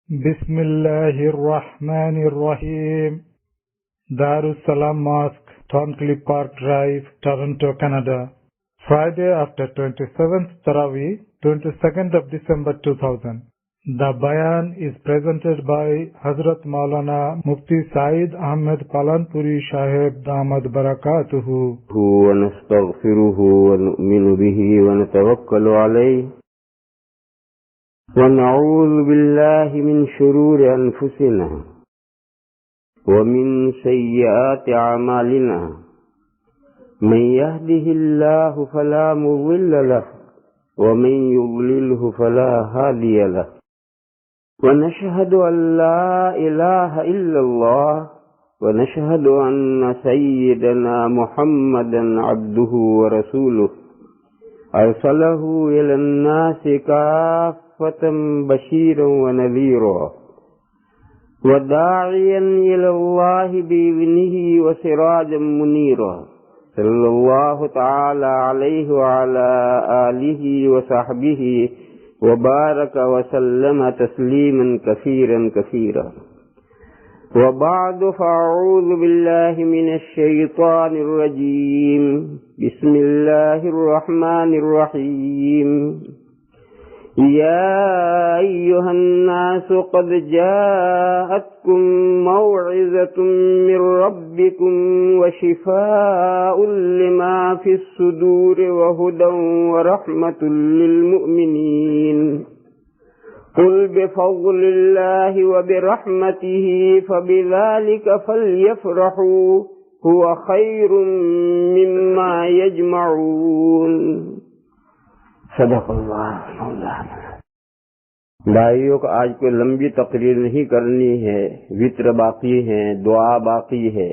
بسم الله الرحمن الرحيم. Darussalam Mosque, Thorncliffe Park Drive, Toronto, Canada. Friday after 27th Taraweeh, 22nd of December 2000. The Bayan is presented by Hazrat Maulana Mufti Saeed Ahmed Palanpuri Sahib Damad Barakatuhu. ونستغفره ونؤمن به ونتوكل عليه ونعوذ بالله من شرور أنفسنا ومن سيئات أعمالنا من يهده الله فلا مضل له ومن يضلله فلا هادي له ونشهد أن لا إله إلا الله ونشهد أن سيدنا محمدا عبده ورسوله أرسله إلى الناس كافة بشيرا ونذيرا وداعيا إلى الله بإذنه وسراجا منيرا صلى الله تعالى عليه وعلى آله وصحبه وبارك وسلم تسليما كثيرا كثيرا. وبعد فأعوذ بالله من الشيطان الرجيم. بسم الله الرحمن الرحيم. يا أيها الناس قد جاءتكم موعظة من ربكم وشفاء لما في الصدور وهدى ورحمة للمؤمنين. قل بفضل الله وبرحمته فبذلك فليفرحوا هو خير مما يجمعون. صدق اللہ مولانا. بھائیوں کو آج کوئی لمبی تقریر نہیں کرنی ہے، وطر باقی ہے، دعا باقی ہے،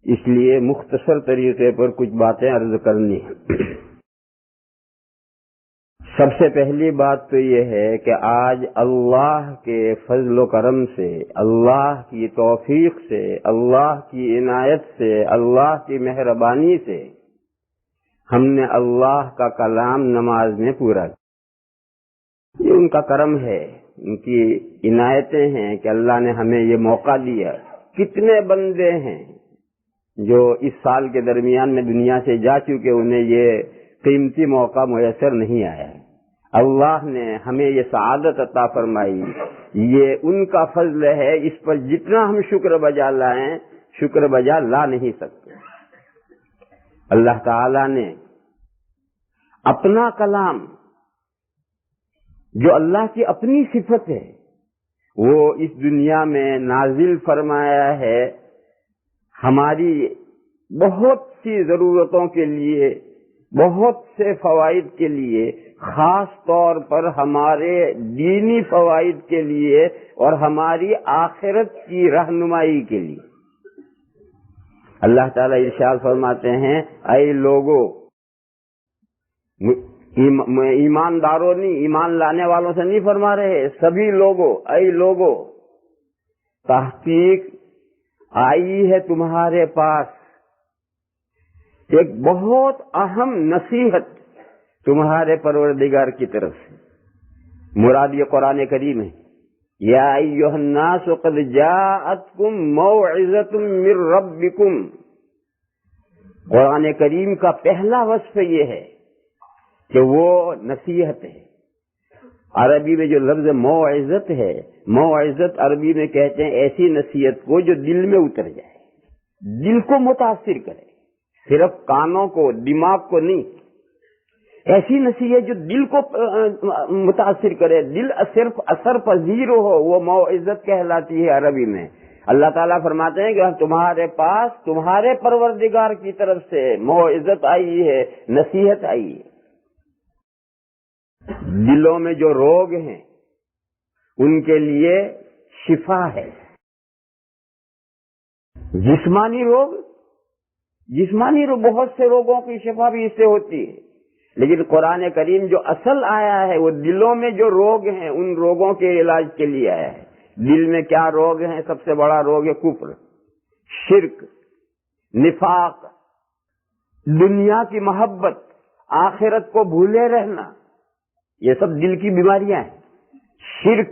اس لیے مختصر طریقے پر کچھ باتیں عرض کرنی ہیں. سب سے پہلی بات تو یہ ہے کہ آج اللہ کے فضل و کرم سے، اللہ کی توفیق سے، اللہ کی عنایت سے، اللہ کی مہربانی سے ہم نے اللہ کا کلام نماز میں پورا کیا. یہ ان کا کرم ہے، ان کی عنایتیں ہیں کہ اللہ نے ہمیں یہ موقع دیا. کتنے بندے ہیں جو اس سال کے درمیان میں دنیا سے جا چکے، انہیں یہ قیمتی موقع میسر نہیں آیا. اللہ نے ہمیں یہ سعادت عطا فرمائی، یہ ان کا فضل ہے. اس پر جتنا ہم شکر بجا لائیں، شکر بجا لا نہیں سکتے. اللہ تعالی نے اپنا کلام، جو اللہ کی اپنی صفت ہے، وہ اس دنیا میں نازل فرمایا ہے ہماری بہت سی ضرورتوں کے لیے، بہت سے فوائد کے لیے، خاص طور پر ہمارے دینی فوائد کے لیے اور ہماری آخرت کی رہنمائی کے لیے. اللہ تعالیٰ ارشاد فرماتے ہیں، اے لوگو، ایمانداروں نہیں، ایمان لانے والوں سے نہیں فرما رہے، سبھی لوگوں، اے لوگو، تحقیق آئی ہے تمہارے پاس ایک بہت اہم نصیحت تمہارے پروردگار کی طرف سے. مراد یہ قرآن کریم ہے. یا ایھا الناس قد جاءتکم موعظۃ من ربکم. قرآن کریم کا پہلا وصف یہ ہے کہ وہ نصیحت ہے. عربی میں جو لفظ موعظت ہے، موعظت عربی میں کہتے ہیں ایسی نصیحت کو جو دل میں اتر جائے، دل کو متاثر کرے، صرف کانوں کو، دماغ کو نہیں. ایسی نصیحت جو دل کو متاثر کرے، دل صرف اثر پذیر ہو، وہ موعظت کہلاتی ہے عربی میں. اللہ تعالیٰ فرماتے ہیں کہ تمہارے پاس تمہارے پروردگار کی طرف سے موعظت آئی ہے، نصیحت آئی ہے. دلوں میں جو روگ ہیں ان کے لیے شفا ہے. جسمانی روگ بہت سے روگوں کی شفا بھی اس سے ہوتی ہے، لیکن قرآن کریم جو اصل آیا ہے وہ دلوں میں جو روگ ہیں ان روگوں کے علاج کے لیے آیا ہے. دل میں کیا روگ ہیں؟ سب سے بڑا روگ ہے کفر، شرک، نفاق، دنیا کی محبت، آخرت کو بھولے رہنا. یہ سب دل کی بیماریاں ہیں. شرک،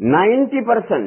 90%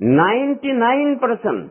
99%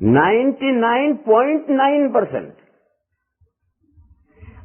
99.9%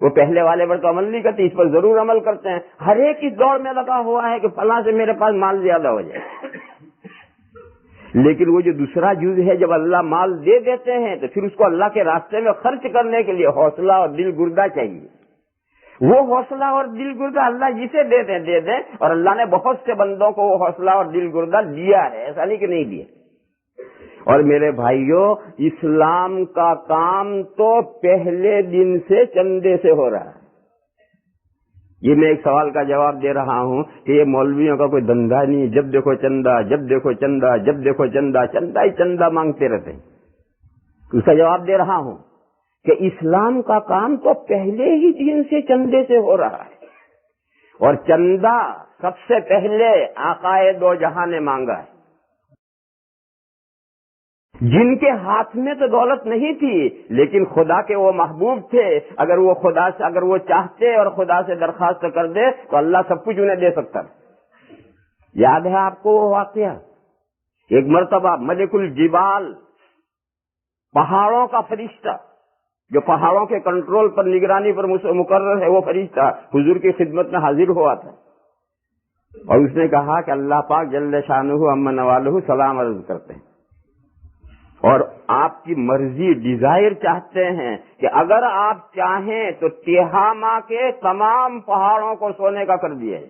وہ پہلے والے پر تو عمل نہیں کرتے، اس پر ضرور عمل کرتے ہیں. ہر ایک اس دوڑ میں لگا ہوا ہے کہ فلاں سے میرے پاس مال زیادہ ہو جائے. لیکن وہ جو دوسرا جز ہے، جب اللہ مال دے دیتے ہیں تو پھر اس کو اللہ کے راستے میں خرچ کرنے کے لیے حوصلہ اور دل گردہ چاہیے. وہ حوصلہ اور دل گردہ اللہ جسے دے دیں، اور اللہ نے بہت سے بندوں کو وہ حوصلہ اور دل گردہ دیا ہے، ایسا نہیں کہ نہیں دیا. اور میرے بھائیوں، اسلام کا کام تو پہلے دن سے چندے سے ہو رہا ہے. یہ میں ایک سوال کا جواب دے رہا ہوں کہ یہ مولویوں کا کوئی دھندا نہیں، جب دیکھو چندہ، جب دیکھو چندہ، جب دیکھو چندہ، چندہ ہی چندہ مانگتے رہتے ہیں. اس کا جواب دے رہا ہوں کہ اسلام کا کام تو پہلے ہی دن سے چندے سے ہو رہا ہے. اور چندہ سب سے پہلے آقائے دو جہاں نے مانگا ہے، جن کے ہاتھ میں تو دولت نہیں تھی لیکن خدا کے وہ محبوب تھے. اگر وہ چاہتے اور خدا سے درخواست کر دے تو اللہ سب کچھ انہیں دے سکتا. یاد ہے آپ کو وہ واقعہ؟ ایک مرتبہ ملک الجبال، پہاڑوں کا فرشتہ جو پہاڑوں کے کنٹرول پر، نگرانی پر مقرر ہے، وہ فرشتہ حضور کی خدمت میں حاضر ہوا تھا اور اس نے کہا کہ اللہ پاک جل شانہ عما نوالہ سلام عرض کرتے ہیں، اور آپ کی مرضی، ڈیزائر چاہتے ہیں کہ اگر آپ چاہیں تو تہامہ کے تمام پہاڑوں کو سونے کا کر دیا ہے.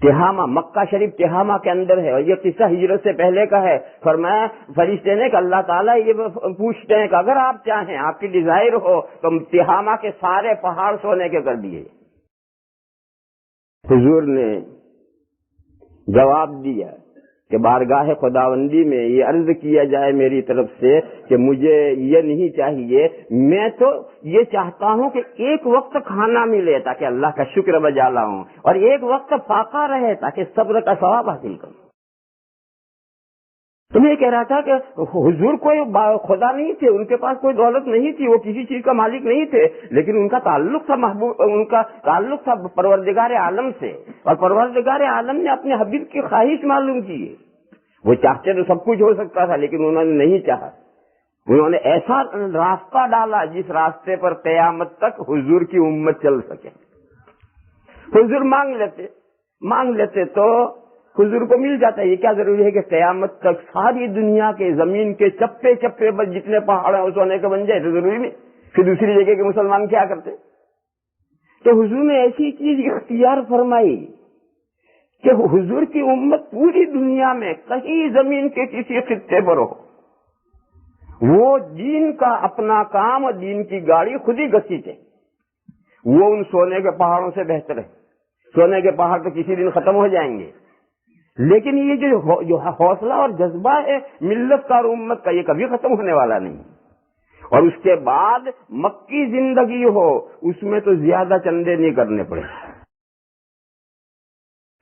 تہامہ، مکہ شریف تہامہ کے اندر ہے، اور یہ قصہ ہجرت سے پہلے کا ہے. فرمایا فرشتے نے کہ اللہ تعالیٰ یہ پوچھتے ہیں کہ اگر آپ چاہیں، آپ کی ڈیزائر ہو تو تہامہ کے سارے پہاڑ سونے کے کر دیے. حضور نے جواب دیا کہ بارگاہ خداوندی میں یہ عرض کیا جائے میری طرف سے کہ مجھے یہ نہیں چاہیے، میں تو یہ چاہتا ہوں کہ ایک وقت کھانا ملے تاکہ اللہ کا شکر بجا لاؤں، اور ایک وقت فاقہ رہے تاکہ صبر کا ثواب حاصل کروں. تو میں یہ کہہ رہا تھا کہ حضور کوئی خدا نہیں تھے، ان کے پاس کوئی دولت نہیں تھی، وہ کسی چیز کا مالک نہیں تھے، لیکن ان کا تعلق تھا ان کا تعلق تھا پروردگار عالم سے، اور پروردگار عالم نے اپنے حبیب کی خواہش معلوم کی. وہ چاہتے تو سب کچھ ہو سکتا تھا لیکن انہوں نے نہیں چاہا. انہوں نے ایسا راستہ ڈالا جس راستے پر قیامت تک حضور کی امت چل سکے. حضور مانگ لیتے تو حضور کو مل جاتا ہے. یہ کیا ضروری ہے کہ قیامت تک ساری دنیا کے زمین کے چپے چپے پر جتنے پہاڑ ہیں سونے کے بن جائے؟ تو ضروری نہیں. پھر دوسری جگہ کے مسلمان کیا کرتے؟ تو حضور نے ایسی چیز اختیار فرمائی کہ حضور کی امت پوری دنیا میں کہیں زمین کے کسی خطے پر ہو، وہ دین کا اپنا کام اور دین کی گاڑی خود ہی گھسیٹے. وہ ان سونے کے پہاڑوں سے بہتر ہے. سونے کے پہاڑ تو کسی دن ختم ہو جائیں گے، لیکن یہ جو حوصلہ اور جذبہ ہے ملت کا اور امت کا، یہ کبھی ختم ہونے والا نہیں. اور اس کے بعد مکی زندگی ہو، اس میں تو زیادہ چندے نہیں کرنے پڑے.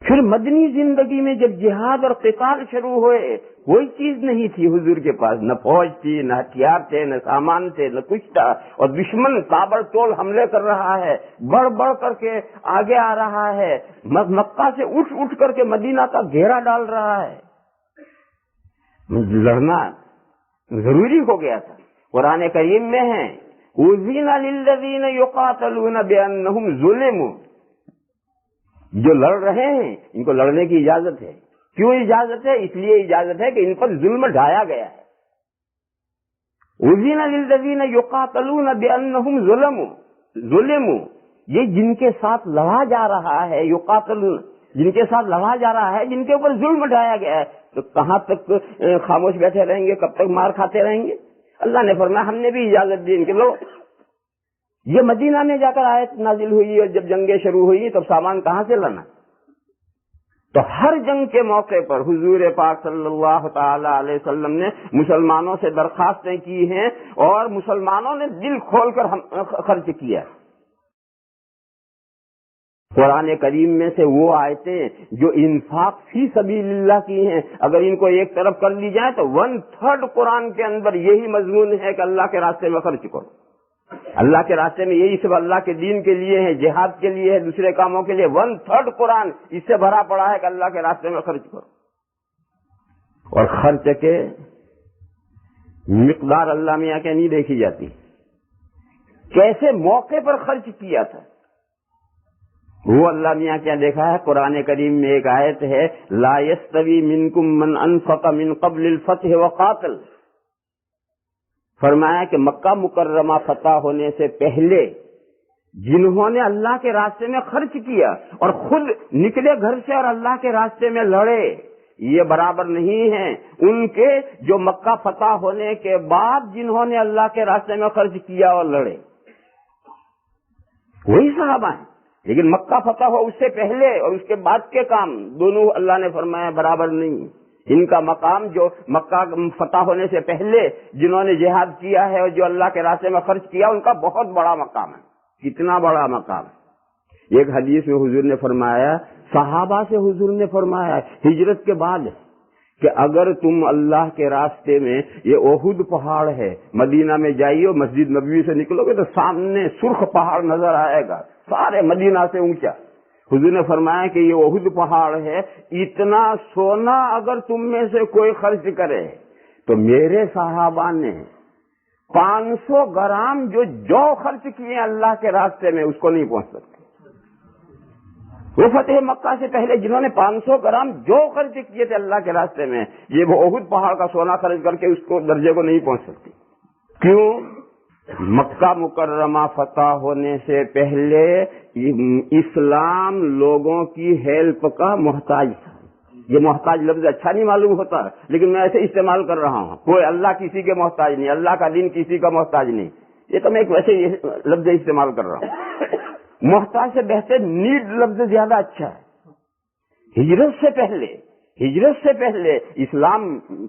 پھر مدنی زندگی میں جب جہاد اور قتال شروع ہوئے، کوئی چیز نہیں تھی حضور کے پاس، نہ فوج تھی، نہ ہتھیار تھے، نہ سامان تھے، نہ کچھ تھا، اور دشمن تابڑ توڑ حملے کر رہا ہے، بڑھ کر کے آگے آ رہا ہے، مکہ سے اٹھ کر کے مدینہ کا گھیرا ڈال رہا ہے. لڑنا ضروری ہو گیا تھا. قرآن کریم میں ہے اذن للذین یقاتلون بانہم ظلموا، جو لڑ رہے ہیں ان کو لڑنے کی اجازت ہے. کیوں اجازت ہے؟ اس لیے اجازت ہے کہ ان پر ظلم ڈھایا گیا ہے. اذن للذین یقاتلون بانہم ظلموا، یہ جن کے ساتھ لڑا جا رہا ہے، یقاتلون جن کے ساتھ لڑا جا رہا ہے، جن کے اوپر ظلم ڈھایا گیا ہے، تو کہاں تک خاموش بیٹھے رہیں گے؟ کب تک مار کھاتے رہیں گے؟ اللہ نے فرمایا ہم نے بھی اجازت دی ان کے لوگ. یہ مدینہ میں جا کر آیت نازل ہوئی اور جب جنگیں شروع ہوئی تب سامان کہاں سے لانا؟ تو ہر جنگ کے موقع پر حضور پاک صلی اللہ تعالی علیہ وسلم نے مسلمانوں سے درخواستیں کی ہیں اور مسلمانوں نے دل کھول کر خرچ کیا. قرآن کریم میں سے وہ آیتیں جو انفاق فی سبیل اللہ کی ہیں، اگر ان کو ایک طرف کر لی جائے تو 1/3 قرآن کے اندر یہی مضمون ہے کہ اللہ کے راستے میں خرچ کرو. اللہ کے راستے میں یہی سب اللہ کے دین کے لیے ہے، جہاد کے لیے ہے، دوسرے کاموں کے لیے. 1/3 قرآن اس سے بھرا پڑا ہے کہ اللہ کے راستے میں خرچ کرو. اور خرچ کے مقدار اللہ میاں کے نہیں دیکھی جاتی. کیسے موقع پر خرچ کیا تھا. وہ اللہ میاں کیا دیکھا ہے؟ قرآن کریم میں ایک آیت ہے لا یستوی منکم من انفق من قبل الفتح وقاتل. فرمایا کہ مکہ مکرمہ فتح ہونے سے پہلے جنہوں نے اللہ کے راستے میں خرچ کیا اور خود نکلے گھر سے اور اللہ کے راستے میں لڑے، یہ برابر نہیں ہیں ان کے جو مکہ فتح ہونے کے بعد جنہوں نے اللہ کے راستے میں خرچ کیا اور لڑے. وہی صحابہ ہیں، لیکن مکہ فتح ہو اس سے پہلے اور اس کے بعد کے کام دونوں اللہ نے فرمایا برابر نہیں. ان کا مقام جو مکہ فتح ہونے سے پہلے جنہوں نے جہاد کیا ہے اور جو اللہ کے راستے میں خرچ کیا ان کا بہت بڑا مقام ہے. کتنا بڑا مقام ہے. ایک حدیث میں حضور نے فرمایا، صحابہ سے حضور نے فرمایا ہجرت کے بعد کہ اگر تم اللہ کے راستے میں، یہ احد پہاڑ ہے، مدینہ میں جائیے اور مسجد نبوی سے نکلو گے تو سامنے سرخ پہاڑ نظر آئے گا، سارے مدینہ سے اونچا. حضور نے فرمایا کہ یہ احد پہاڑ ہے، اتنا سونا اگر تم میں سے کوئی خرچ کرے تو میرے صحابہ نے 500 گرام جو خرچ کیے اللہ کے راستے میں اس کو نہیں پہنچ سکتے. وہ فتح مکہ سے پہلے جنہوں نے 500 گرام جو خرچ کیے تھے اللہ کے راستے میں، یہ وہ احد پہاڑ کا سونا خرچ کر کے اس کو درجے کو نہیں پہنچ سکتی. کیوں؟ مکہ مکرمہ فتح ہونے سے پہلے اسلام لوگوں کی ہیلپ کا محتاج تھا. یہ محتاج لفظ اچھا نہیں معلوم ہوتا لیکن میں ایسے استعمال کر رہا ہوں. کوئی اللہ کسی کے محتاج نہیں، اللہ کا دین کسی کا محتاج نہیں، یہ تو میں ایک ویسے لفظ استعمال کر رہا ہوں. محتاج سے بہتر نیڈ لفظ زیادہ اچھا ہے. ہجرت سے پہلے اسلام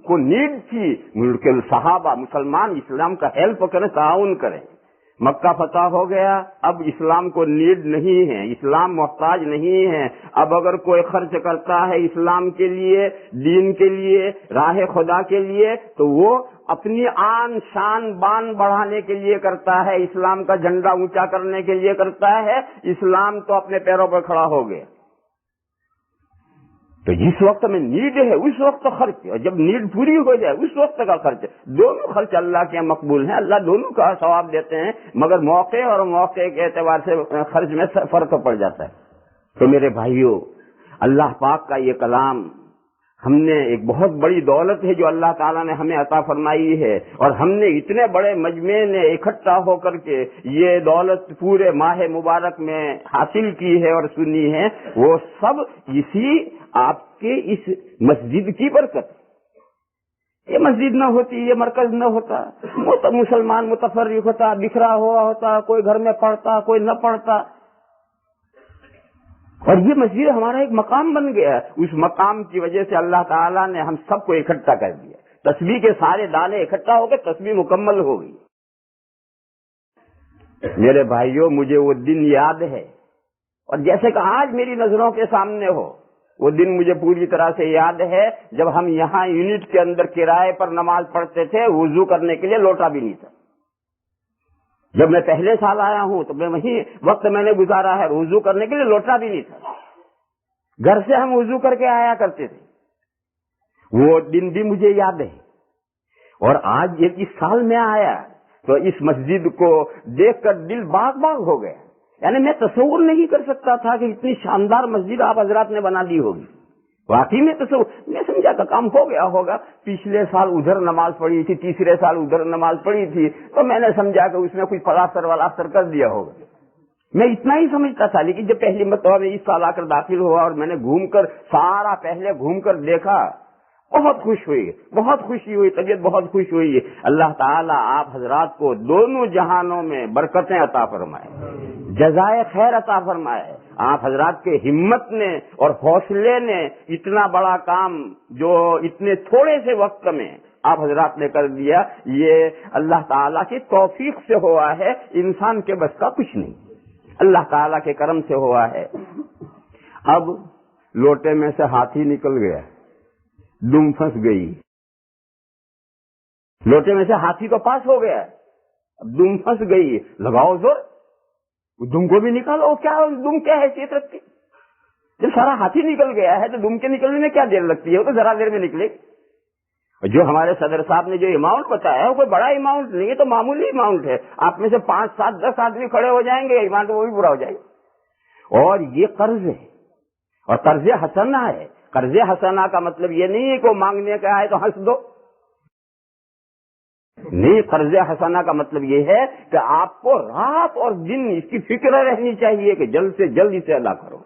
کو نیڈ تھی کہ صحابہ مسلمان اسلام کا ہیلپ کریں، تعاون کریں. مکہ فتح ہو گیا، اب اسلام کو نیڈ نہیں ہے، اسلام محتاج نہیں ہے. اب اگر کوئی خرچ کرتا ہے اسلام کے لیے، دین کے لیے، راہ خدا کے لیے تو وہ اپنی آن شان بان بڑھانے کے لیے کرتا ہے، اسلام کا جھنڈا اونچا کرنے کے لیے کرتا ہے. اسلام تو اپنے پیروں پر کھڑا ہو گیا. تو جس وقت میں نیڈ ہے اس وقت خرچ، اور جب نیڈ پوری ہو جائے اس وقت کا خرچ. دونوں خرچ اللہ کے مقبول ہیں، اللہ دونوں کا ثواب دیتے ہیں، مگر موقع اور موقع کے اعتبار سے خرچ میں فرق پڑ جاتا ہے. تو میرے بھائیوں، اللہ پاک کا یہ کلام ہم نے ایک بہت بڑی دولت ہے جو اللہ تعالیٰ نے ہمیں عطا فرمائی ہے، اور ہم نے اتنے بڑے مجمع نے اکٹھا ہو کر کے یہ دولت پورے ماہ مبارک میں حاصل کی ہے اور سنی ہے. وہ سب اسی آپ کے اس مسجد کی برکت. یہ مسجد نہ ہوتی، یہ مرکز نہ ہوتا، مسلمان متفرق ہوتا، بکھرا ہوا ہوتا، کوئی گھر میں پڑھتا کوئی نہ پڑھتا. اور یہ مسجد ہمارا ایک مقام بن گیا. اس مقام کی وجہ سے اللہ تعالیٰ نے ہم سب کو اکٹھا کر دیا. تسبیح کے سارے دانے اکٹھا ہو گئے، تسبیح مکمل ہو گئی. میرے بھائیوں، مجھے وہ دن یاد ہے، اور جیسے کہ آج میری نظروں کے سامنے ہو، وہ دن مجھے پوری طرح سے یاد ہے جب ہم یہاں یونٹ کے اندر کرائے پر نماز پڑھتے تھے. وضو کرنے کے لیے لوٹا بھی نہیں تھا. جب میں پہلے سال آیا ہوں تو میں وہی وقت میں نے گزارا ہے، وضو کرنے کے لیے لوٹا بھی نہیں تھا. گھر سے ہم وضو کر کے آیا کرتے تھے. وہ دن بھی مجھے یاد ہے. اور آج ایک اس سال میں آیا تو اس مسجد کو دیکھ کر دل باغ باغ ہو گیا. یعنی میں تصور نہیں کر سکتا تھا کہ اتنی شاندار مسجد آپ حضرات نے بنا دی ہوگی. واقعی میں تصور، میں سمجھا تھا کام ہو گیا ہوگا. پچھلے سال ادھر نماز پڑھی تھی، تیسرے سال ادھر نماز پڑھی تھی، تو میں نے سمجھا کہ اس میں کچھ پلاسٹر ولاسٹر کر دیا ہوگا. میں اتنا ہی سمجھتا تھا. لیکن جب پہلی مرتبہ میں اس سال آ کر داخل ہوا اور میں نے گھوم کر سارا پہلے گھوم کر دیکھا، بہت خوش ہوئی، بہت خوشی ہوئی، طبیعت بہت خوش ہوئی. اللہ تعالیٰ آپ حضرات کو دونوں جہانوں میں برکتیں عطا فرمائے، جزائے خیر عطا فرمائے. آپ حضرات کے ہمت نے اور حوصلے نے اتنا بڑا کام جو اتنے تھوڑے سے وقت میں آپ حضرات نے کر دیا، یہ اللہ تعالیٰ کی توفیق سے ہوا ہے، انسان کے بس کا کچھ نہیں، اللہ تعالیٰ کے کرم سے ہوا ہے. اب لوٹے میں سے ہاتھی نکل گیا، دم پھنس گئی. لوٹے میں سے ہاتھی تو پاس ہو گیا، اب دم پھنس گئی. لگاؤ زور، دم کو بھی نکالو. کیا دم کیا حیثیت رکھتی؟ جب سارا ہاتھی نکل گیا ہے تو دم کے نکلنے میں کیا دیر لگتی ہے؟ وہ تو ذرا دیر میں نکلے. جو ہمارے صدر صاحب نے جو اماؤنٹ بتایا ہے وہ کوئی بڑا اماؤنٹ نہیں ہے، تو معمولی اماؤنٹ ہے. آپ میں سے 5 7 10 آدمی کھڑے ہو جائیں گے، اماؤنٹ وہ بھی پورا ہو جائے گا. اور یہ قرض ہے اور قرض حسنہ ہے. قرض حسنہ کا مطلب یہ نہیں ہے کہ مانگنے کا ہے تو ہنس دو. نہیں، قرض حسنہ کا مطلب یہ ہے کہ آپ کو رات اور دن اس کی فکر رہنی چاہیے کہ جلد سے جلد اسے ادا کرو.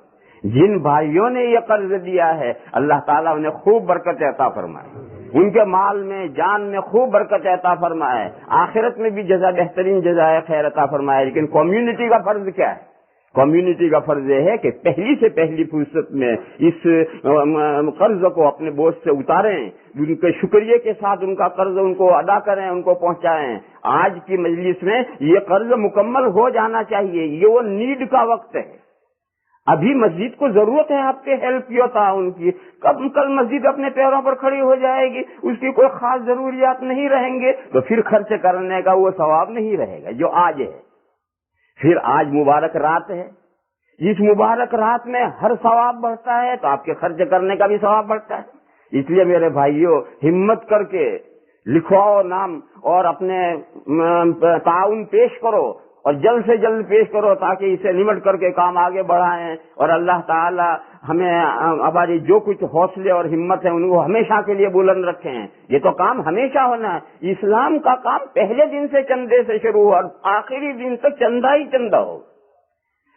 جن بھائیوں نے یہ قرض دیا ہے اللہ تعالیٰ انہیں خوب برکت عطا فرمائے، ان کے مال میں جان میں خوب برکت عطا فرمائے، آخرت میں بھی جزا بہترین جزائے خیر عطا فرمائے. لیکن کمیونٹی کا فرض کیا ہے؟ کمیونٹی کا فرض یہ ہے کہ پہلی سے پہلی فرصت میں اس قرض کو اپنے بوجھ سے اتاریں، ان کے شکریہ کے ساتھ ان کا قرض ان کو ادا کریں، ان کو پہنچائیں. آج کی مجلس میں یہ قرض مکمل ہو جانا چاہیے. یہ وہ نیڈ کا وقت ہے. ابھی مسجد کو ضرورت ہے آپ کے ہیلپ کی اور تعاون کی. کل مسجد اپنے پیروں پر کھڑی ہو جائے گی، اس کی کوئی خاص ضروریات نہیں رہیں گے، تو پھر خرچ کرنے کا وہ ثواب نہیں رہے گا جو آج ہے. پھر آج مبارک رات ہے، اس مبارک رات میں ہر ثواب بڑھتا ہے تو آپ کے خرچ کرنے کا بھی ثواب بڑھتا ہے. اس لیے میرے بھائیوں، ہمت کر کے لکھواؤ نام اور اپنے تعاون پیش کرو اور جلد سے جلد پیش کرو تاکہ اسے نمٹ کر کے کام آگے بڑھائیں. اور اللہ تعالی ہمیں ہماری جو کچھ حوصلے اور ہمت ہے ان کو ہمیشہ کے لیے بلند رکھیں. یہ تو کام ہمیشہ ہونا ہے. اسلام کا کام پہلے دن سے چندے سے شروع ہو اور آخری دن تک چندہ ہی چندہ ہو.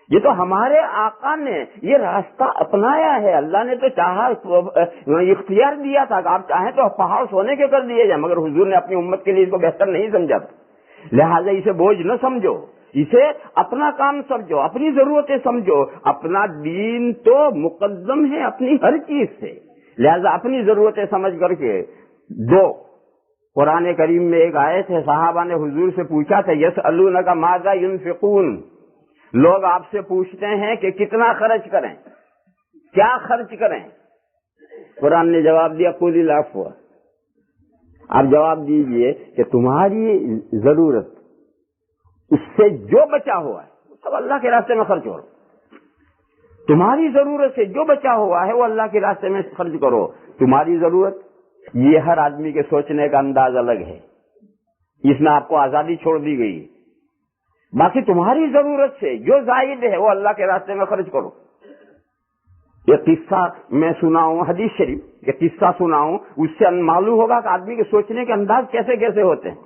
یہ تو ہمارے آقا نے یہ راستہ اپنایا ہے. اللہ نے تو چاہا اختیار دیا تھا کہ آپ چاہیں تو پہاڑ سونے کے کر دیے جائیں، مگر حضور نے اپنی امت کے لیے اس کو بہتر نہیں سمجھا. لہٰذا اسے بوجھ نہ سمجھو، اسے اپنا کام سمجھو، اپنی ضرورتیں سمجھو. اپنا دین تو مقدم ہے اپنی ہر چیز سے. لہذا اپنی ضرورتیں سمجھ کر کے قرآن کریم میں ایک آیت ہے، صحابہ نے حضور سے پوچھا تھا یسألونک ماذا ينفقون. لوگ آپ سے پوچھتے ہیں کہ کتنا خرچ کریں، کیا خرچ کریں. قرآن نے جواب دیا قل العفو. آپ جواب دیجئے کہ تمہاری ضرورت اس سے جو بچا ہوا ہے سب اللہ کے راستے میں خرچ کرو. تمہاری ضرورت سے جو بچا ہوا ہے وہ اللہ کے راستے میں خرچ کرو. تمہاری ضرورت یہ ہر آدمی کے سوچنے کا انداز الگ ہے، اس میں آپ کو آزادی چھوڑ دی گئی. باقی تمہاری ضرورت سے جو زائد ہے وہ اللہ کے راستے میں خرچ کرو. یہ قصہ میں سناؤں، حدیث شریف یہ قصہ سناؤں، اس سے معلوم ہوگا کہ آدمی کے سوچنے کے انداز کیسے کیسے ہوتے ہیں.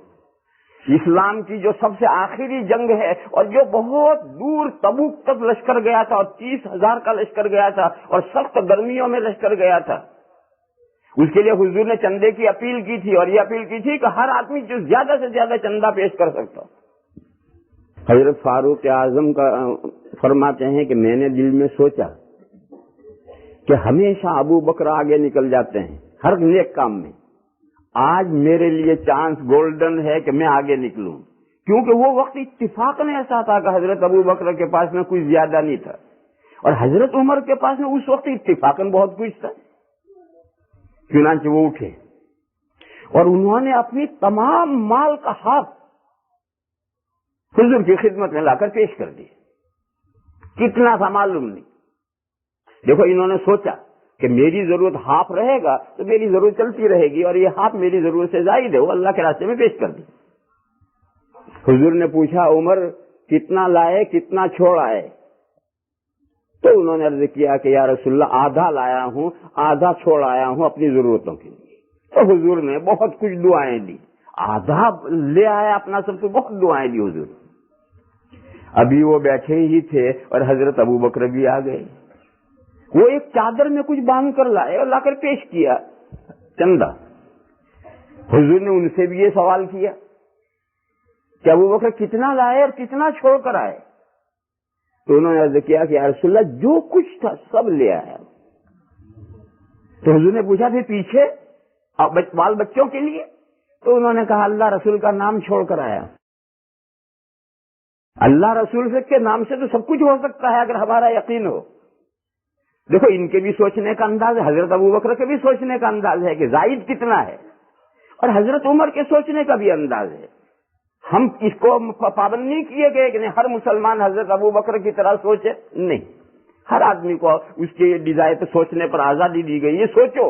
اسلام کی جو سب سے آخری جنگ ہے اور جو بہت دور تبوک تک لشکر گیا تھا اور 30,000 کا لشکر گیا تھا اور سخت گرمیوں میں لشکر گیا تھا، اس کے لیے حضور نے چندے کی اپیل کی تھی اور یہ اپیل کی تھی کہ ہر آدمی جو زیادہ سے زیادہ چندہ پیش کر سکتا. حضرت فاروق اعظم کا فرماتے ہیں کہ میں نے دل میں سوچا کہ ہمیشہ ابو بکر آگے نکل جاتے ہیں ہر نیک کام میں، آج میرے لیے چانس گولڈن ہے کہ میں آگے نکلوں. کیونکہ وہ وقت اتفاقاً ایسا تھا کہ حضرت ابو بکر کے پاس میں کچھ زیادہ نہیں تھا اور حضرت عمر کے پاس میں اس وقت اتفاقاً بہت کچھ تھا. چنانچہ وہ اٹھے اور انہوں نے اپنی تمام مال کا ہاتھ حضور کی خدمت میں لا کر پیش کر دی. کتنا تھا معلوم نہیں. دیکھو انہوں نے سوچا کہ میری ضرورت ہاف رہے گا تو میری ضرورت چلتی رہے گی اور یہ ہاف میری ضرورت سے زائد ہے، وہ اللہ کے راستے میں پیش کر دی. حضور نے پوچھا عمر کتنا لائے کتنا چھوڑ آئے؟ تو انہوں نے عرض کیا کہ یا رسول اللہ آدھا لایا ہوں آدھا چھوڑ آیا ہوں اپنی ضرورتوں کے لیے. تو حضور نے بہت کچھ دعائیں دی. آدھا لے آیا اپنا سب کو، بہت دعائیں دی حضور. ابھی وہ بیٹھے ہی تھے اور حضرت ابو بکر بھی آ گئے. وہ ایک چادر میں کچھ باندھ کر لائے اور لا کر پیش کیا چندہ. حضور نے ان سے بھی یہ سوال کیا کہ ابو بکر کتنا لائے اور کتنا چھوڑ کر آئے؟ تو انہوں نے عرض کیا کہ یا رسول اللہ جو کچھ تھا سب لے آیا. تو حضور نے پوچھا پھر پیچھے بال بچوں کے لیے؟ تو انہوں نے کہا اللہ رسول کا نام چھوڑ کر آیا. اللہ رسول کے نام سے تو سب کچھ ہو سکتا ہے اگر ہمارا یقین ہو. دیکھو ان کے بھی سوچنے کا انداز ہے، حضرت ابو بکر کے بھی سوچنے کا انداز ہے کہ زائد کتنا ہے، اور حضرت عمر کے سوچنے کا بھی انداز ہے. ہم اس کو پابند نہیں کیے گئے کہ ہر مسلمان حضرت ابو بکر کی طرح سوچے، نہیں، ہر آدمی کو اس کے ڈیزائر پہ سوچنے پر آزادی دی گئی. یہ سوچو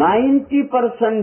90%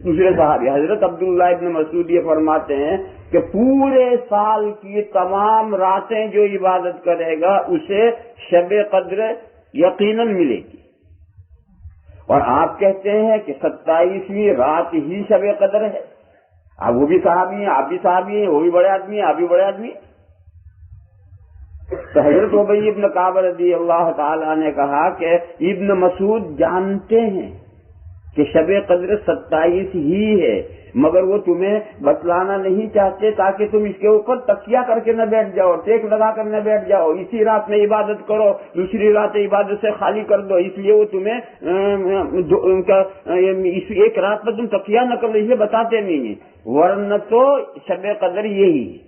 دوسرے صحابی حضرت عبداللہ ابن مسعود یہ فرماتے ہیں کہ پورے سال کی تمام راتیں جو عبادت کرے گا اسے شب قدر یقیناً ملے گی، اور آپ کہتے ہیں کہ 27ویں رات ہی شب قدر ہے۔ اب وہ بھی صحابی ہیں، آپ بھی صحابی ہیں، وہ بھی بڑے آدمی ہیں، آپ بھی بڑے آدمی ہیں۔ تو حضرت ابی ابن کعب رضی اللہ تعالیٰ نے کہا کہ ابن مسعود جانتے ہیں کہ شب قدر 27 ہی ہے، مگر وہ تمہیں بتلانا نہیں چاہتے تاکہ تم اس کے اوپر تکیہ کر کے نہ بیٹھ جاؤ، ٹیک لگا کر نہ بیٹھ جاؤ، اسی رات میں عبادت کرو، دوسری رات عبادت سے خالی کر دو، اس لیے وہ تمہیں اس ایک رات میں تم تکیہ نہ کرو، اس لیے بتاتے نہیں ہیں، ورنہ تو شب قدر یہی ہے۔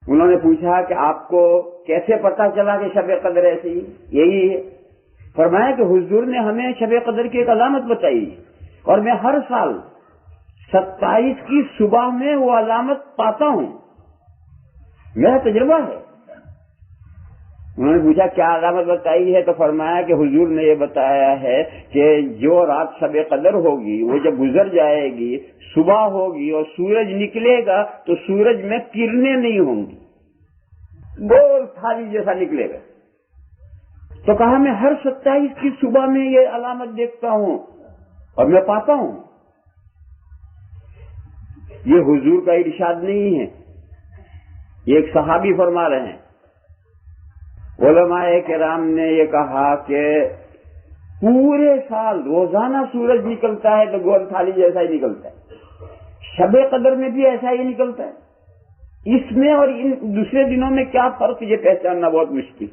انہوں نے پوچھا کہ آپ کو کیسے پتا چلا کہ شب قدر ایسی یہی ہے؟ فرمایا کہ حضور نے ہمیں شب قدر کی ایک علامت بتائی، اور میں ہر سال 27 کی صبح میں وہ علامت پاتا ہوں، میرا تجربہ ہے۔ انہوں نے پوچھا کیا علامت بتائی ہے؟ تو فرمایا کہ حضور نے یہ بتایا ہے کہ جو رات شب قدر ہوگی وہ جب گزر جائے گی، صبح ہوگی اور سورج نکلے گا تو سورج میں کرنیں نہیں ہوں گی، گول تھالی جیسا نکلے گا۔ تو کہا میں ہر 27 کی صبح میں یہ علامت دیکھتا ہوں اور میں پاتا ہوں۔ یہ حضور کا ارشاد نہیں ہے، یہ ایک صحابی فرما رہے ہیں۔ علماء کرام نے یہ کہا کہ پورے سال روزانہ سورج نکلتا ہے تو گول تھالی جیسا ہی نکلتا ہے، شب قدر میں بھی ایسا ہی نکلتا ہے۔ اس میں اور ان دوسرے دنوں میں کیا فرق یہ پہچاننا بہت مشکل،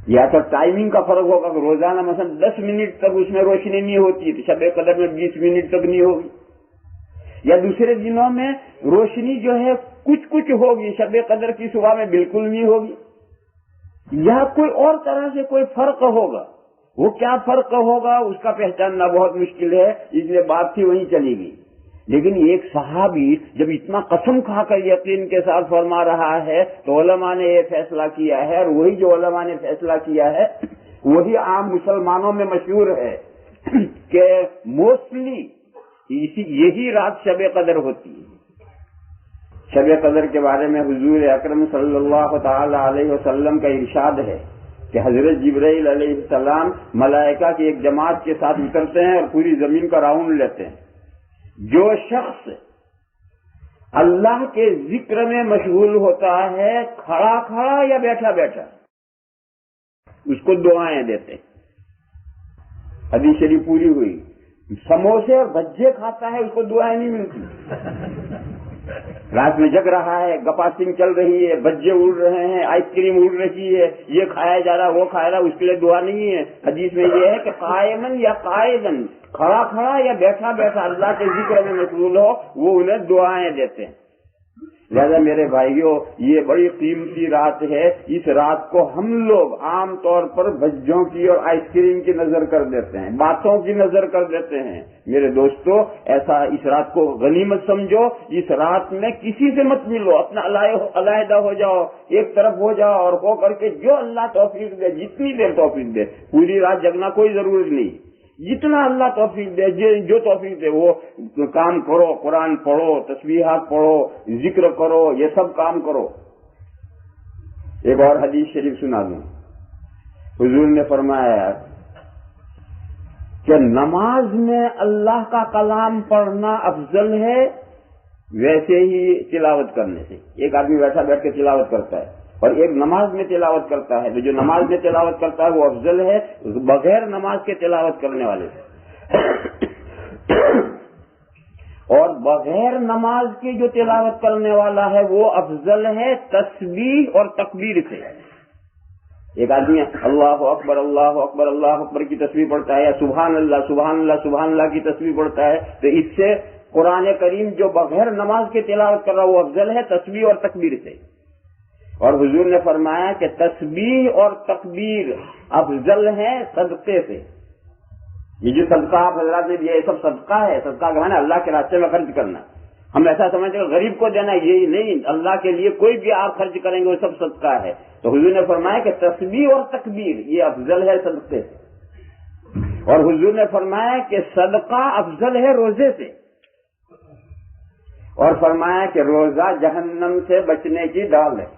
یا تو ٹائمنگ کا فرق ہوگا کہ روزانہ مثلا 10 منٹ تک اس میں روشنی نہیں ہوتی تو شب قدر میں 20 منٹ تک نہیں ہوگی، یا دوسرے دنوں میں روشنی جو ہے کچھ کچھ ہوگی، شب قدر کی صبح میں بالکل نہیں ہوگی، یا کوئی اور طرح سے کوئی فرق ہوگا۔ وہ کیا فرق ہوگا اس کا پہچاننا بہت مشکل ہے، اس لیے بات تھی وہیں چلی گئی۔ لیکن ایک صحابی جب اتنا قسم کھا کر یقین کے ساتھ فرما رہا ہے تو علماء نے یہ فیصلہ کیا ہے، اور وہی جو علماء نے فیصلہ کیا ہے وہی عام مسلمانوں میں مشہور ہے کہ موسٹلی یہی رات شب قدر ہوتی ہے۔ شب قدر کے بارے میں حضور اکرم صلی اللہ تعالی علیہ وسلم کا ارشاد ہے کہ حضرت جبرائیل علیہ السلام ملائکہ کی ایک جماعت کے ساتھ اترتے ہیں اور پوری زمین کا راؤنڈ لیتے ہیں۔ جو شخص اللہ کے ذکر میں مشغول ہوتا ہے، کھڑا کھڑا یا بیٹھا بیٹھا، اس کو دعائیں دیتے ہیں۔ حدیث شریف پوری ہوئی۔ سموسے اور بھجے کھاتا ہے اس کو دعائیں نہیں ملتی۔ رات میں جگ رہا ہے، گپاسنگ چل رہی ہے، بجے اڑ رہے ہیں، آئس کریم اڑ رہی ہے، یہ کھایا جا رہا وہ کھایا رہا، اس کے لیے دعا نہیں ہے۔ حدیث میں یہ ہے کہ قائمن یا قائدن، کھڑا کھڑا یا بیٹھا بیٹھا اللہ کے ذکر میں مشغول ہو، وہ انہیں دعائیں دیتے ہیں۔ لہذا میرے بھائیوں، یہ بڑی قیمتی رات ہے۔ اس رات کو ہم لوگ عام طور پر بھجوں کی اور آئس کریم کی نظر کر دیتے ہیں، باتوں کی نظر کر دیتے ہیں۔ میرے دوستو، ایسا اس رات کو غنیمت سمجھو۔ اس رات میں کسی سے مت ملو، اپنا علیحدہ ہو جاؤ، ایک طرف ہو جاؤ، اور ہو کر کے جو اللہ توفیق دے، جتنی دیر توفیق دے، پوری رات جگنا کوئی ضروری نہیں، جتنا اللہ توفیق دے، جو توفیق دے وہ کام کرو، قرآن پڑھو، تسبیحات پڑھو، ذکر کرو، یہ سب کام کرو۔ ایک اور حدیث شریف سنا دوں۔ حضور نے فرمایا کہ نماز میں اللہ کا کلام پڑھنا افضل ہے ویسے ہی تلاوت کرنے سے۔ ایک آدمی بیٹھ کے تلاوت کرتا ہے اور ایک نماز میں تلاوت کرتا ہے، تو جو نماز میں تلاوت کرتا ہے وہ افضل ہے بغیر نماز کے تلاوت کرنے والے سے، اور بغیر نماز کی جو تلاوت کرنے والا ہے وہ افضل ہے تسبیح اور تکبیر سے۔ ایک آدمی اللہ اکبر اللہ اکبر اللہ اکبر کی تسبیح پڑھتا ہے، یا سبحان اللہ سبحان اللہ سبحان اللہ کی تسبیح پڑھتا ہے، تو اس سے قرآن کریم جو بغیر نماز کے تلاوت کر رہا وہ افضل ہے تسبیح اور تکبیر سے۔ اور حضور نے فرمایا کہ تسبیح اور تکبیر افضل ہے صدقے سے۔ یہ جو صدقہ آپ حضرات نے دیا یہ سب صدقہ ہے۔ صدقہ کہنا اللہ کے راستے میں خرچ کرنا۔ ہم ایسا سمجھتے ہیں غریب کو دینا، یہی نہیں، اللہ کے لیے کوئی بھی آپ خرچ کریں گے وہ سب صدقہ ہے۔ تو حضور نے فرمایا کہ تسبیح اور تکبیر یہ افضل ہے صدقے سے۔ اور حضور نے فرمایا کہ صدقہ افضل ہے روزے سے، اور فرمایا کہ روزہ جہنم سے بچنے کی ڈال ہے۔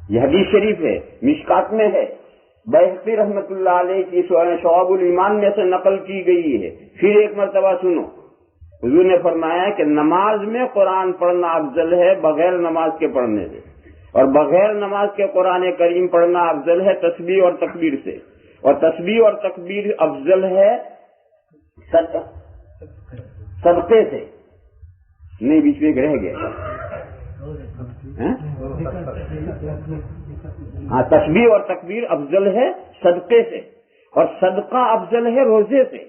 یہ حدیث شریف ہے، مشکات میں ہے، بیہقی رحمۃ اللہ علیہ کی شعب الایمان میں سے نقل کی گئی ہے۔ پھر ایک مرتبہ سنو، حضور نے فرمایا کہ نماز میں قرآن پڑھنا افضل ہے بغیر نماز کے پڑھنے سے، اور بغیر نماز کے قرآن کریم پڑھنا افضل ہے تسبیح اور تکبیر سے، اور تسبیح اور تکبیر افضل ہے صدقے سے۔ نہیں، بیچ میں رہ گئے، ہاں، تسبیح اور تکبیر افضل ہے صدقے سے، اور صدقہ افضل ہے روزے سے،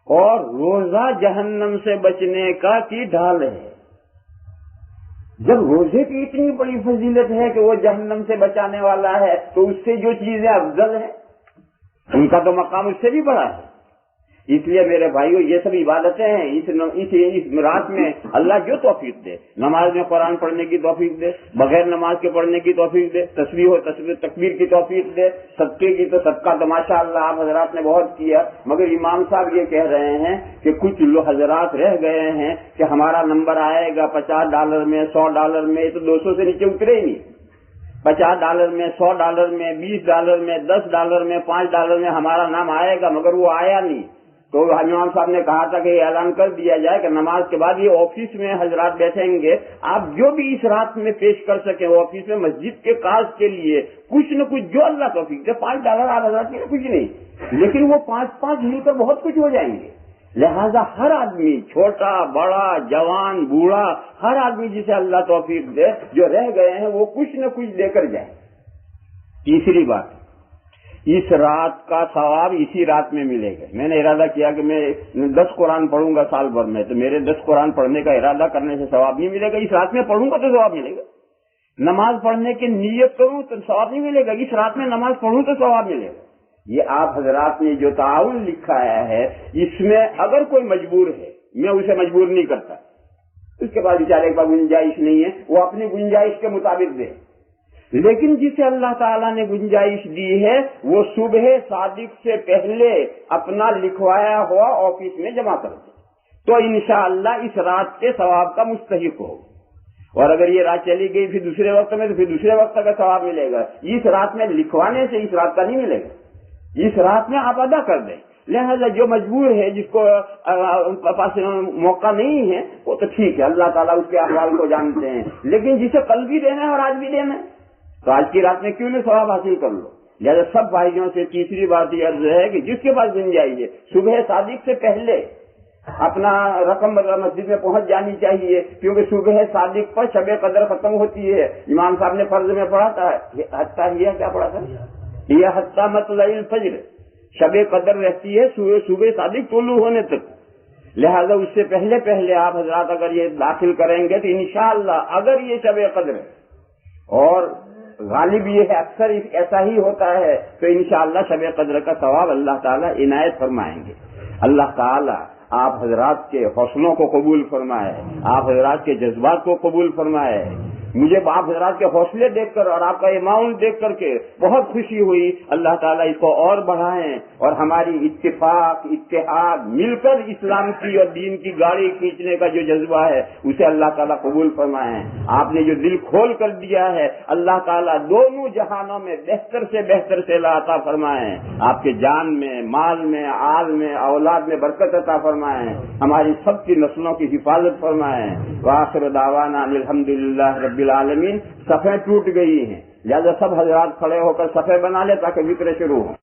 اور روزہ جہنم سے بچنے کا کی ڈھال ہے۔ جب روزے کی اتنی بڑی فضیلت ہے کہ وہ جہنم سے بچانے والا ہے، تو اس سے جو چیزیں افضل ہیں ان کا تو مقام اس سے بھی بڑا ہے۔ اس لیے میرے بھائیو، یہ سب عبادتیں ہیں، اس رات میں اللہ جو توفیق دے، نماز میں قرآن پڑھنے کی توفیق دے، بغیر نماز کے پڑھنے کی توفیق دے، تسبیح و تکبیر کی توفیق دے، صدقے کی تو صدقہ تو ماشاء اللہ آپ حضرات نے بہت کیا، مگر امام صاحب یہ کہہ رہے ہیں کہ کچھ حضرات رہ گئے ہیں کہ ہمارا نمبر آئے گا $50 میں، $100 میں، یہ تو 200 سے نیچے اترے ہی نہیں۔ $50 میں، $100 میں، $20 میں، $10 میں، $5 میں ہمارا نام آئے گا، مگر وہ آیا نہیں۔ تو امام صاحب نے کہا تھا کہ یہ اعلان کر دیا جائے کہ نماز کے بعد یہ آفس میں حضرات بیٹھیں گے، آپ جو بھی اس رات میں پیش کر سکیں وہ آفس میں مسجد کے کاج کے لیے کچھ نہ کچھ جو اللہ توفیق دے۔ $5 آپ حضرات کے لیے کچھ نہیں، لیکن وہ 5 مل کر بہت کچھ ہو جائیں گے۔ لہذا ہر آدمی، چھوٹا بڑا جوان بوڑھا، ہر آدمی جسے اللہ توفیق دے، جو رہ گئے ہیں وہ کچھ نہ کچھ دے کر جائے۔ تیسری بات، اس رات کا ثواب اسی رات میں ملے گا۔ میں نے ارادہ کیا کہ میں 10 قرآن پڑھوں گا سال بھر میں، تو میرے 10 قرآن پڑھنے کا ارادہ کرنے سے ثواب نہیں ملے گا، اس رات میں پڑھوں گا تو ثواب ملے گا۔ نماز پڑھنے کی نیت کروں تو ثواب نہیں ملے گا، اس رات میں نماز پڑھوں تو ثواب ملے گا۔ یہ آپ حضرات نے جو تعاون لکھا ہے، اس میں اگر کوئی مجبور ہے، میں اسے مجبور نہیں کرتا، اس کے بعد بیچارے کا گنجائش نہیں ہے، وہ اپنی گنجائش کے مطابق دے، لیکن جسے اللہ تعالیٰ نے گنجائش دی ہے وہ صبح صادق سے پہلے اپنا لکھوایا ہوا آفس میں جمع کر دے، تو انشاءاللہ اس رات کے ثواب کا مستحق ہو۔ اور اگر یہ رات چلی گئی پھر دوسرے وقت میں، تو پھر دوسرے وقت کا ثواب ملے گا۔ اس رات میں لکھوانے سے اس رات کا نہیں ملے گا، اس رات میں آپ ادا کر دیں۔ لہذا جو مجبور ہے، جس کو پاس موقع نہیں ہے، وہ تو ٹھیک ہے، اللہ تعالیٰ اس کے احوال کو جانتے ہیں، لیکن جسے کل بھی دینا ہے اور آج بھی دینا ہے، تو آج کی رات میں کیوں نہیں ثواب حاصل کر لو۔ لہذا سب بھائیوں سے تیسری بات یہ عرض ہے کہ جس کے پاس گنجائش ہے، صبح صادق سے پہلے اپنا رقم مسجد میں پہنچ جانی چاہیے، کیونکہ صبح صادق پر شب قدر ختم ہوتی ہے۔ امام صاحب نے فرض میں پڑھا تھا، یہ کیا پڑھا تھا، یہ حتی مطلع الفجر، شب قدر رہتی ہے صبح صادق طلوع ہونے تک۔ لہذا اس سے پہلے پہلے آپ حضرات اگر یہ داخل کریں گے تو انشاءاللہ اگر یہ شب قدر ہے، اور غالب یہ ہے اکثر ایسا ہی ہوتا ہے، تو انشاءاللہ شب قدر کا ثواب اللہ تعالیٰ عنایت فرمائیں گے۔ اللہ تعالیٰ آپ حضرات کے حوصلوں کو قبول فرمائے، آپ حضرات کے جذبات کو قبول فرمائے۔ مجھے آپ حضرات کے حوصلے دیکھ کر اور آپ کا یہ معاون دیکھ کر کے بہت خوشی ہوئی۔ اللہ تعالیٰ اس کو اور بڑھائیں، اور ہماری اتفاق اتحاد مل کر اسلام کی اور دین کی گاڑی کھینچنے کا جو جذبہ ہے اسے اللہ تعالیٰ قبول فرمائیں۔ آپ نے جو دل کھول کر دیا ہے، اللہ تعالیٰ دونوں جہانوں میں بہتر سے بہتر سے عطا فرمائیں۔ آپ کے جان میں، مال میں، آل میں، اولاد میں برکت عطا فرمائیں، ہماری سب کی نسلوں کی حفاظت فرمائیں۔ وآخر دعوانا الحمدللہ رب العالمین۔ صفیں ٹوٹ گئی ہیں، لہذا سب حضرات کھڑے ہو کر صفیں بنا لے تاکہ ذکر شروع ہو۔